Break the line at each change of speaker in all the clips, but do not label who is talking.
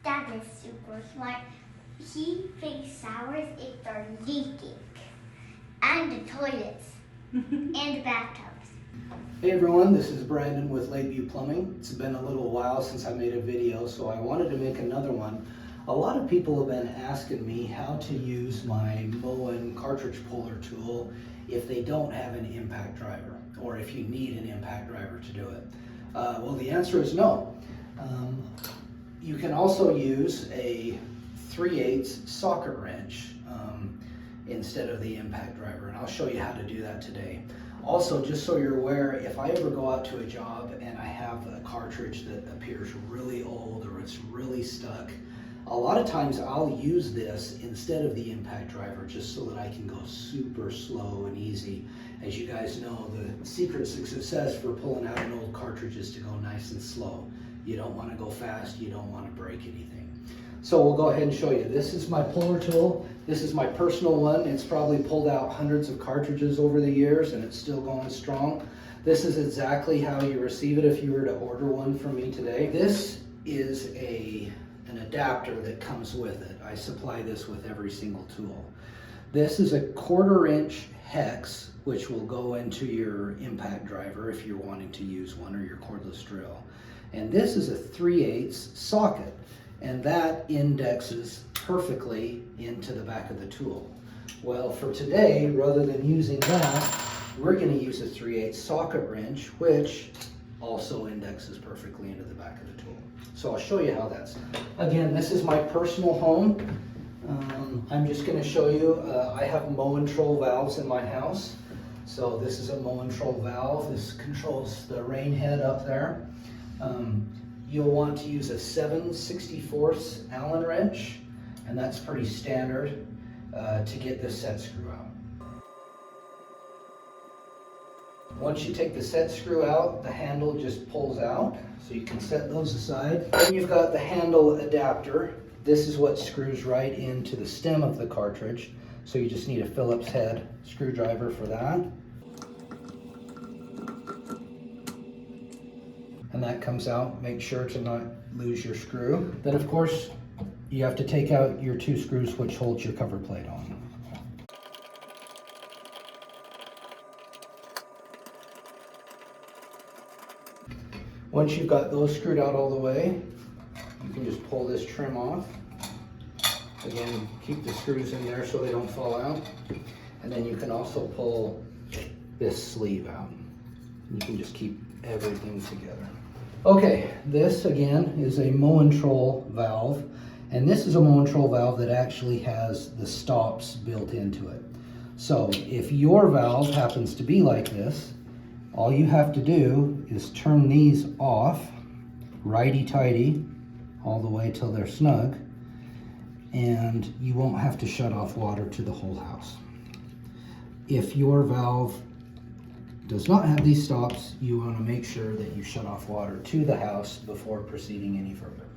Dad is super smart. He fixed showers if they're leaking. And the toilets. And the bathtubs.
Hey everyone, this is Brandon with Lakeview Plumbing. It's been a little while since I made a video, so I wanted to make another one. A lot of people have been asking me how to use my Moen cartridge puller tool if they don't have an impact driver, or if you need an impact driver to do it. Well, the answer is no. You can also use a 3/8 socket wrench instead of the impact driver, and I'll show you how to do that today. Also, just so you're aware, if I ever go out to a job and I have a cartridge that appears really old or it's really stuck, a lot of times I'll use this instead of the impact driver just so that I can go super slow and easy. As you guys know, the secret to success for pulling out an old cartridge is to go nice and slow. You don't want to go fast, you don't want to break anything. So we'll go ahead and show you. This is my puller tool. This is my personal one. It's probably pulled out hundreds of cartridges over the years and it's still going strong. This is exactly how you receive it if you were to order one from me today. This is an adapter that comes with it. I supply this with every single tool. This is a 1/4 inch hex, which will go into your impact driver if you're wanting to use one, or your cordless drill. And this is a 3/8 socket, and that indexes perfectly into the back of the tool. Well, for today, rather than using that, we're going to use a 3/8 socket wrench, which also indexes perfectly into the back of the tool. So I'll show you how that's done. Again, this is my personal home. I'm just going to show you, I have Moen valves in my house. So this is a Moen valve. This controls the rain head up there. You'll want to use a 7/64 Allen wrench, and that's pretty standard to get this set screw out. Once you take the set screw out, the handle just pulls out, so you can set those aside. Then you've got the handle adapter. This is what screws right into the stem of the cartridge, so you just need a Phillips head screwdriver for that. And that comes out. Make sure to not lose your screw. Then of course, you have to take out your 2 screws which holds your cover plate on. Once you've got those screwed out all the way, you can just pull this trim off. Again, keep the screws in there so they don't fall out. And then you can also pull this sleeve out. You can just keep everything together. Okay, this again is a Moen valve, and this is a Moen valve that actually has the stops built into it. So if your valve happens to be like this, all you have to do is turn these off, righty-tighty, all the way till they're snug, and you won't have to shut off water to the whole house. If your valve does not have these stops, you want to make sure that you shut off water to the house before proceeding any further.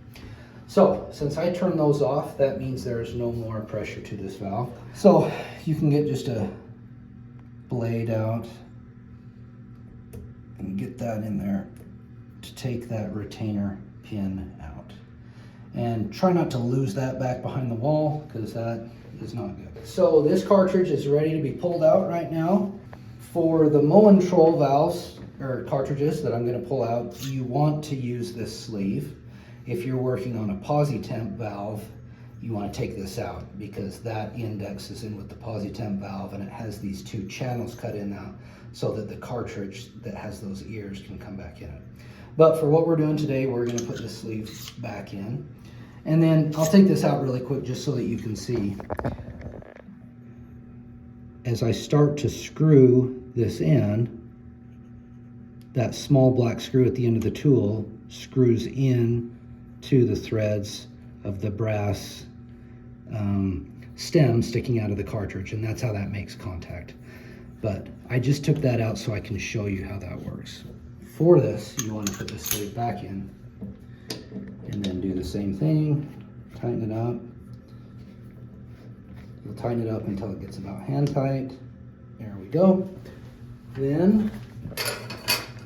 So since I turned those off, that means there is no more pressure to this valve. So you can get just a blade out and get that in there to take that retainer pin out. And try not to lose that back behind the wall, because that is not good. So this cartridge is ready to be pulled out right now. For the Moen valves, or cartridges that I'm going to pull out, you want to use this sleeve. If you're working on a posi-temp valve, you want to take this out, because that indexes in with the posi-temp valve, and it has these 2 channels cut in now so that the cartridge that has those ears can come back in it. But for what we're doing today, we're going to put this sleeve back in. And then I'll take this out really quick just so that you can see. As I start to screw this in, that small black screw at the end of the tool screws in to the threads of the brass stem sticking out of the cartridge, and that's how that makes contact. But I just took that out so I can show you how that works. For this, you want to put this sleeve back in, and then do the same thing, tighten it up. You'll tighten it up until it gets about hand tight. There we go. Then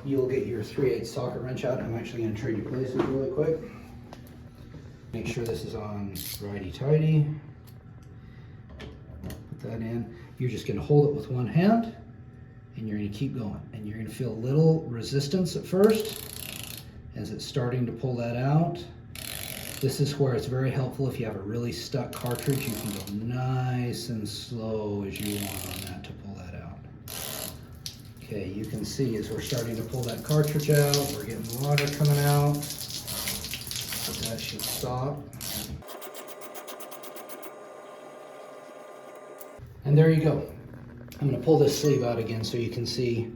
you'll get your 3/8 socket wrench out. I'm actually going to trade you places really quick. Make sure this is on righty-tighty. Put that in. You're just going to hold it with one hand, and you're going to keep going. And you're going to feel a little resistance at first as it's starting to pull that out. This is where it's very helpful if you have a really stuck cartridge. You can go nice and slow as you want on that to pull that out. Okay, you can see as we're starting to pull that cartridge out, we're getting water coming out. That should stop. And there you go. I'm going to pull this sleeve out again so you can see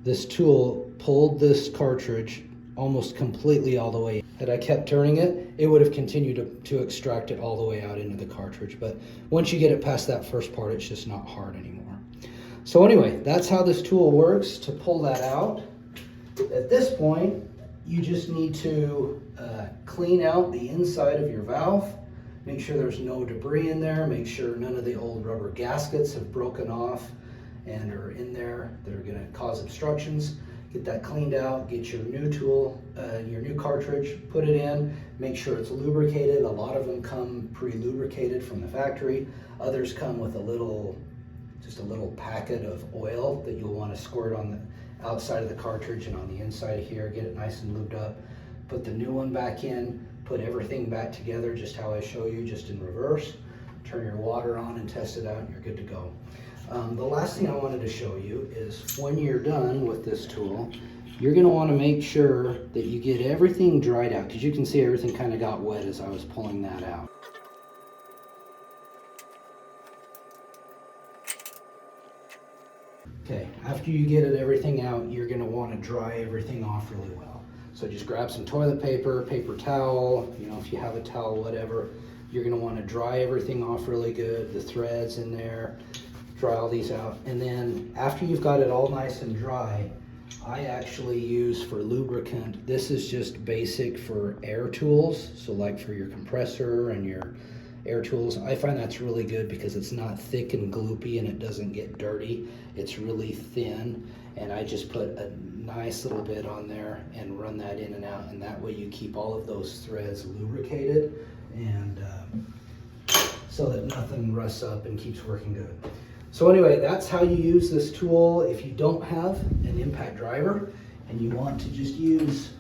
this tool pulled this cartridge almost completely all the way. Had I kept turning it, it would have continued to extract it all the way out into the cartridge. But once you get it past that first part, it's just not hard anymore. So anyway, that's how this tool works to pull that out. At this point, you just need to clean out the inside of your valve. Make sure there's no debris in there. Make sure none of the old rubber gaskets have broken off and are in there that are going to cause obstructions. Get that cleaned out. Get your new tool, your new cartridge, put it in. Make sure it's lubricated. A lot of them come pre-lubricated from the factory. Others come with just a little packet of oil that you'll want to squirt on the outside of the cartridge and on the inside of here. Get it nice and lubed up. Put the new one back in. Put everything back together just how I show you, just in reverse. Turn your water on and test it out and you're good to go. The last thing I wanted to show you is when you're done with this tool, you're going to want to make sure that you get everything dried out, because you can see everything kind of got wet as I was pulling that out. Okay, after you get everything out, you're going to want to dry everything off really well. So just grab some toilet paper, paper towel, if you have a towel, whatever. You're going to want to dry everything off really good, the threads in there, dry all these out. And then after you've got it all nice and dry, I actually use for lubricant, this is just basic for air tools. So like for your compressor and your air tools, I find that's really good because it's not thick and gloopy and it doesn't get dirty. It's really thin, and I just put a nice little bit on there and run that in and out, and that way you keep all of those threads lubricated and so that nothing rusts up and keeps working good. So anyway, that's how you use this tool. If you don't have an impact driver and you want to just use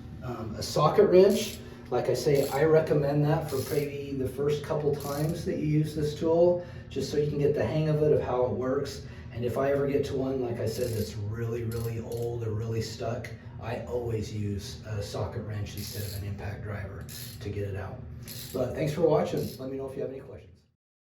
a socket wrench, like I say, I recommend that for maybe the first couple times that you use this tool, just so you can get the hang of it, of how it works. And if I ever get to one, like I said, that's really, really old or really stuck, I always use a socket wrench instead of an impact driver to get it out. But thanks for watching. Let me know if you have any questions.